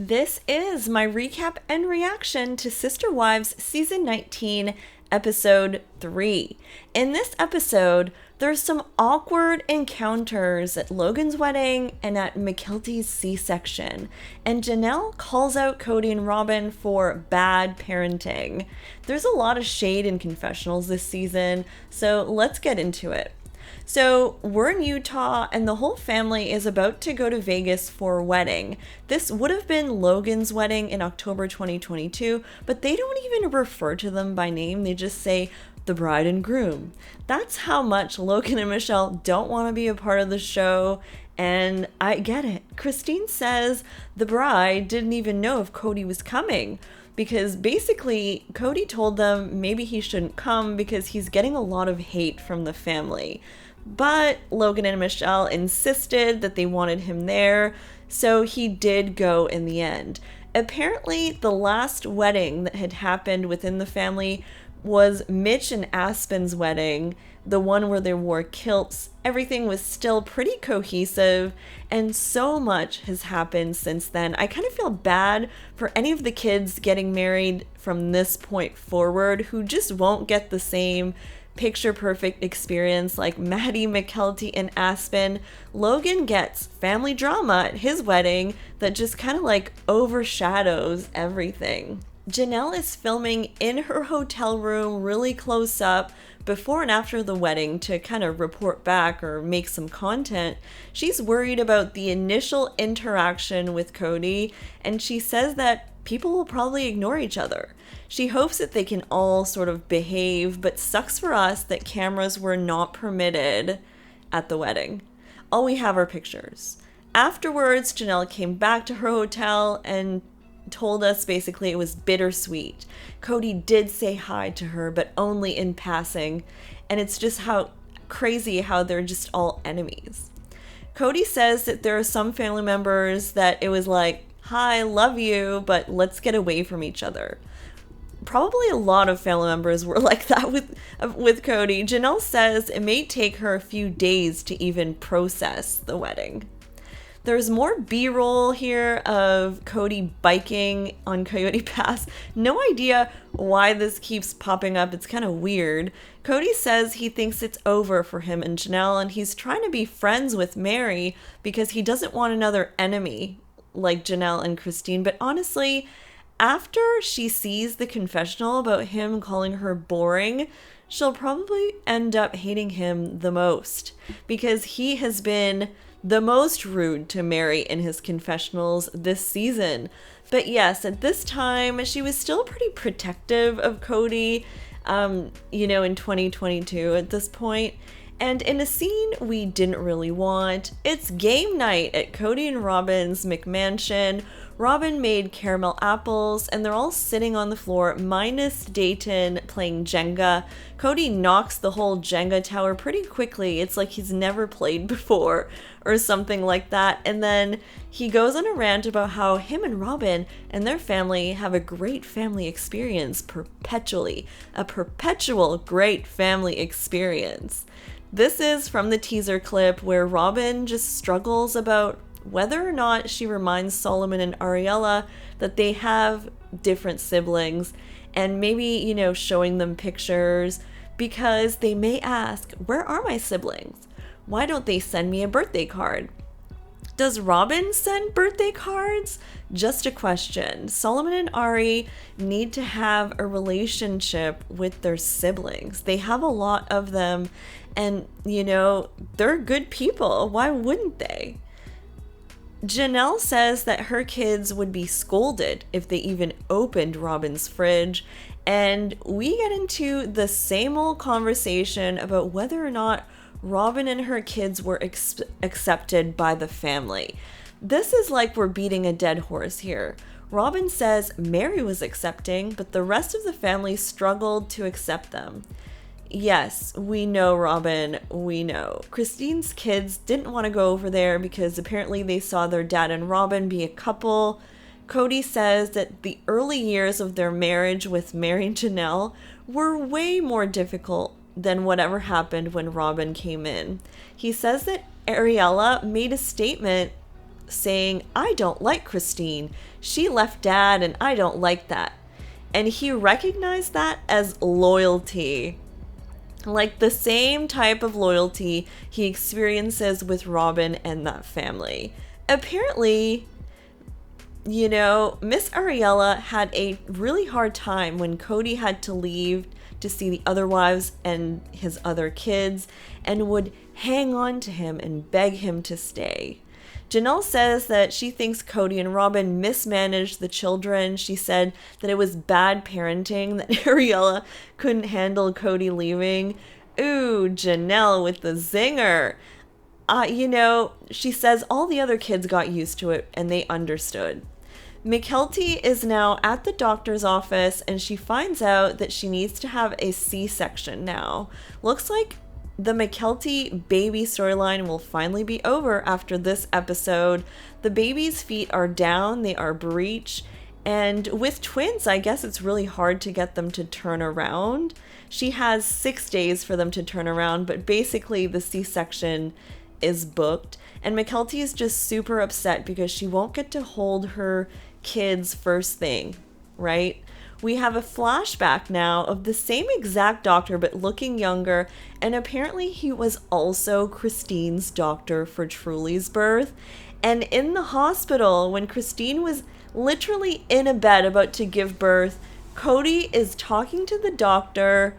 This is my recap and reaction to Sister Wives Season 19, Episode 3. In this episode, there's some awkward encounters at Logan's wedding and at Mykelti's C-section, and Janelle calls out Cody and Robin for bad parenting. There's a lot of shade in confessionals this season, so let's get into it. So we're in Utah and the whole family is about to go to Vegas for a wedding. This would have been Logan's wedding in October 2022, but they don't even refer to them by name. They just say the bride and groom. That's how much Logan and Michelle don't want to be a part of the show. And I get it. Christine says the bride didn't even know if Cody was coming, because basically Cody told them maybe he shouldn't come because he's getting a lot of hate from the family. But Logan and Michelle insisted that they wanted him there, so he did go in the end. Apparently, the last wedding that had happened within the family was Mitch and Aspen's wedding, the one where they wore kilts. Everything was still pretty cohesive, and so much has happened since then. I kind of feel bad for any of the kids getting married from this point forward who just won't get the same picture perfect experience like Maddie, Mykelti, and Aspen. Logan gets family drama at his wedding that just kind of like overshadows everything. Janelle is filming in her hotel room really close up before and after the wedding to kind of report back or make some content. She's worried about the initial interaction with Cody, and she says that people will probably ignore each other. She hopes that they can all sort of behave, but sucks for us that cameras were not permitted at the wedding. All we have are pictures. Afterwards, Janelle came back to her hotel and told us basically it was bittersweet. Cody did say hi to her, but only in passing, and it's just how crazy how they're just all enemies. Cody says that there are some family members that it was like, hi, love you, but let's get away from each other. Probably a lot of family members were like that with Cody. Janelle says it may take her a few days to even process the wedding. There's more B-roll here of Cody biking on Coyote Pass. No idea why this keeps popping up. It's kind of weird. Cody says he thinks it's over for him and Janelle, and he's trying to be friends with Mary because he doesn't want another enemy like Janelle and Christine. But honestly, after she sees the confessional about him calling her boring, she'll probably end up hating him the most because he has been the most rude to Mary in his confessionals this season. But yes, at this time, she was still pretty protective of Cody, in 2022 at this point. And in a scene we didn't really want, it's game night at Cody and Robin's McMansion. Robin made caramel apples, and they're all sitting on the floor, minus Dayton playing Jenga. Cody knocks the whole Jenga tower pretty quickly. It's like he's never played before, or something like that. And then he goes on a rant about how him and Robin and their family have a great family experience perpetually. A perpetual great family experience. This is from the teaser clip where Robin just struggles about whether or not she reminds Solomon and Ariella that they have different siblings, and maybe, showing them pictures because they may ask, where are my siblings? Why don't they send me a birthday card? Does Robin send birthday cards? Just a question. Solomon and Ari need to have a relationship with their siblings. They have a lot of them, and, they're good people. Why wouldn't they? Janelle says that her kids would be scolded if they even opened Robin's fridge, and we get into the same old conversation about whether or not Robin and her kids were accepted by the family. This is like we're beating a dead horse here. Robin says Mary was accepting, but the rest of the family struggled to accept them. Yes, we know, Robin, we know. Christine's kids didn't want to go over there because apparently they saw their dad and Robin be a couple. Cody says that the early years of their marriage with Mary and Janelle were way more difficult than whatever happened when Robin came in. He says that Ariella made a statement saying, "I don't like Christine. She left Dad and I don't like that." And he recognized that as loyalty. Like the same type of loyalty he experiences with Robin and that family. Apparently, Miss Ariella had a really hard time when Cody had to leave to see the other wives and his other kids, and would hang on to him and beg him to stay. Janelle says that she thinks Cody and Robin mismanaged the children. She said that it was bad parenting, that Ariella couldn't handle Cody leaving. Ooh, Janelle with the zinger. She says all the other kids got used to it and they understood. Mykelti is now at the doctor's office and she finds out that she needs to have a C-section now. Looks like the Mykelti baby storyline will finally be over after this episode. The baby's feet are down, they are breech, and with twins, I guess it's really hard to get them to turn around. She has 6 days for them to turn around, but basically the C-section is booked. And Mykelti is just super upset because she won't get to hold her kids first thing, right? We have a flashback now of the same exact doctor but looking younger, and apparently he was also Christine's doctor for Truly's birth. And in the hospital, when Christine was literally in a bed about to give birth, Cody is talking to the doctor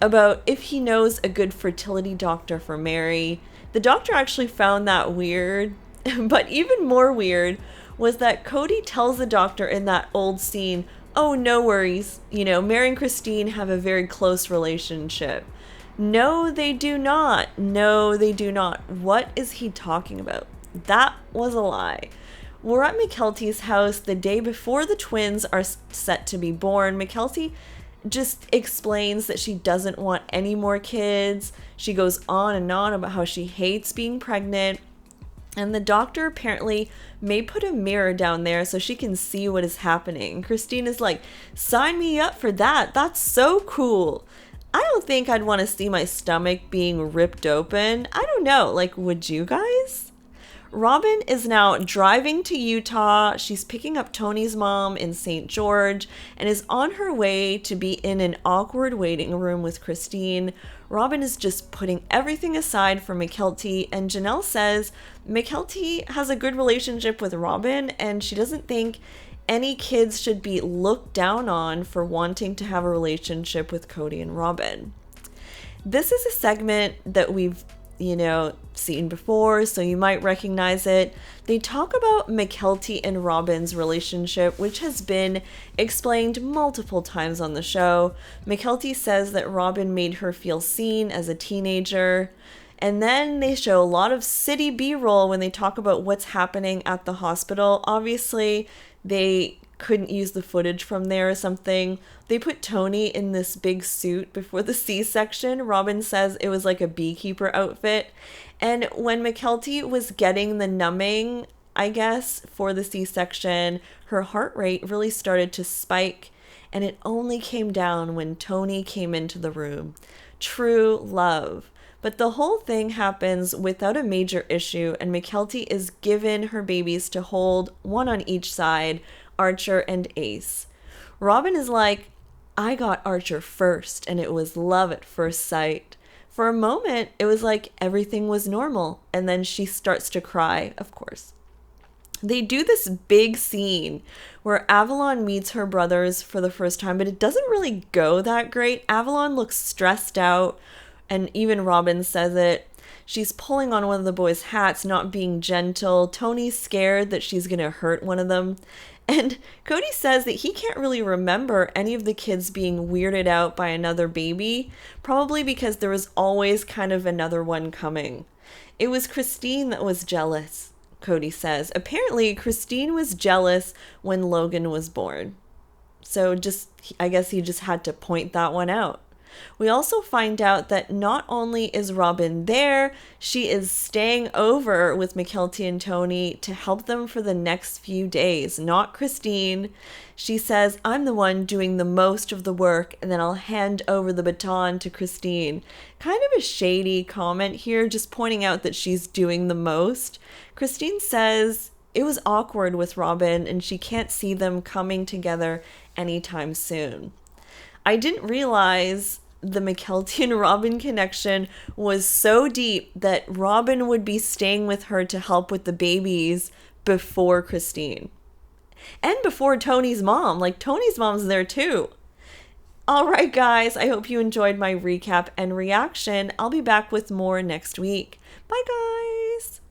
about if he knows a good fertility doctor for Mary. The doctor actually found that weird, but even more weird was that Cody tells the doctor in that old scene, "Oh, no worries. Mary and Christine have a very close relationship." No, they do not. No, they do not. What is he talking about? That was a lie. We're at Mykelti's house the day before the twins are set to be born. Mykelti just explains that she doesn't want any more kids. She goes on and on about how she hates being pregnant. And the doctor apparently may put a mirror down there so she can see what is happening. Christine is like, "Sign me up for that. That's so cool." I don't think I'd want to see my stomach being ripped open. I don't know. Would you guys? Robin is now driving to Utah. She's picking up Tony's mom in St. George and is on her way to be in an awkward waiting room with Christine. Robin is just putting everything aside for Mykelti, and Janelle says Mykelti has a good relationship with Robin and she doesn't think any kids should be looked down on for wanting to have a relationship with Cody and Robin. This is a segment that we've seen before, so you might recognize it. They talk about Mykelti and Robin's relationship, which has been explained multiple times on the show. Mykelti says that Robin made her feel seen as a teenager. And then they show a lot of city B-roll when they talk about what's happening at the hospital. Obviously, they couldn't use the footage from there or something. They put Tony in this big suit before the C-section. Robin says it was like a beekeeper outfit. And when Mykelti was getting the numbing, I guess, for the C-section, her heart rate really started to spike. And it only came down when Tony came into the room. True love. But the whole thing happens without a major issue, and Mykelti is given her babies to hold, one on each side, Archer and Ace. Robin is like, "I got Archer first, and it was love at first sight." For a moment, it was like everything was normal, and then she starts to cry, of course. They do this big scene where Avalon meets her brothers for the first time, but it doesn't really go that great. Avalon looks stressed out, and even Robin says it. She's pulling on one of the boys' hats, not being gentle. Tony's scared that she's going to hurt one of them. And Cody says that he can't really remember any of the kids being weirded out by another baby, probably because there was always kind of another one coming. It was Christine that was jealous, Cody says. Apparently, Christine was jealous when Logan was born. So I guess he just had to point that one out. We also find out that not only is Robin there, she is staying over with Mykelti and Tony to help them for the next few days, not Christine. She says, I'm the one doing the most of the work, and then I'll hand over the baton to Christine. Kind of a shady comment here, just pointing out that she's doing the most. Christine says it was awkward with Robin, and she can't see them coming together anytime soon. I didn't realize the Mykelti and Robin connection was so deep that Robin would be staying with her to help with the babies before Christine. And before Tony's mom. Like, Tony's mom's there too. All right, guys, I hope you enjoyed my recap and reaction. I'll be back with more next week. Bye, guys.